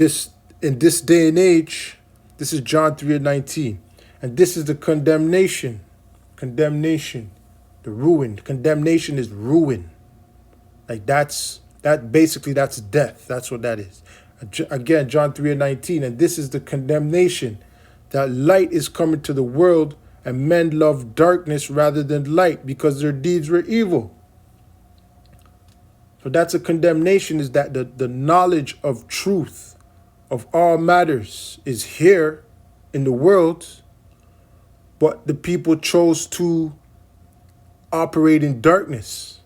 This in this day and age, this is John 3:19. And this is the condemnation. Condemnation. The ruin. Condemnation is ruin. Like that's death. That's what that is. Again, John 3:19. And this is the condemnation, that light is coming to the world, and men love darkness rather than light, because their deeds were evil. So that's a condemnation, is that the knowledge of truth of all matters is here in the world, but the people chose to operate in darkness.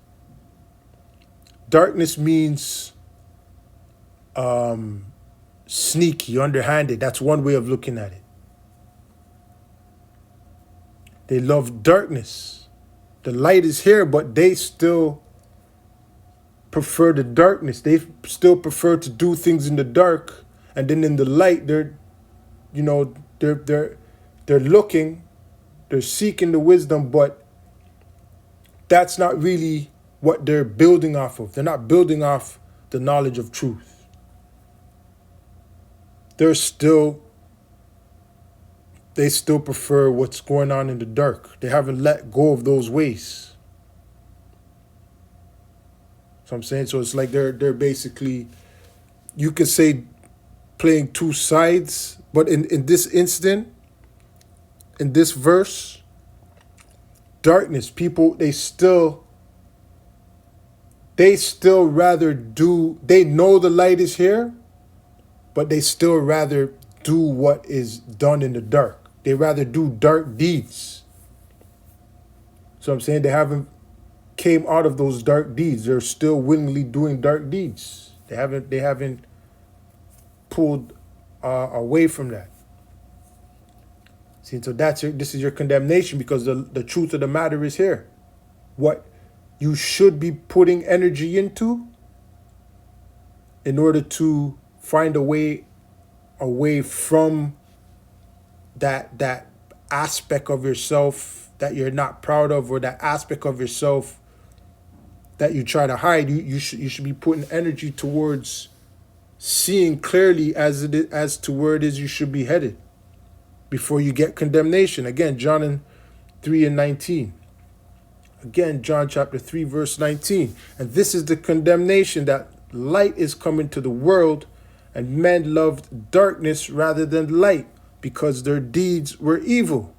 Darkness means sneaky, underhanded. That's one way of looking at it. They love darkness. The light is here, but they still prefer the darkness. They still prefer to do things in the dark, and then in the light, they're looking, they're seeking the wisdom, but that's not really what they're building off of. They're not building off the knowledge of truth. They still prefer what's going on in the dark. They haven't let go of those ways. So I'm saying, so it's like they're basically, you could say, playing two sides, but in this instant, in this verse, darkness, people, they still rather do, they know the light is here, but they still rather do what is done in the dark. They rather do dark deeds. So I'm saying, they haven't came out of those dark deeds. They're still willingly doing dark deeds. They haven't pulled away from that. See, so this is your condemnation, because the truth of the matter is here. What you should be putting energy into in order to find a way away from that aspect of yourself that you're not proud of, or that aspect of yourself that you try to hide. You should be putting energy towards seeing clearly as to where it is you should be headed before you get condemnation. Again, John 3:19. Again, John chapter 3, verse 19. And this is the condemnation, that light is coming to the world, and men loved darkness rather than light, because their deeds were evil.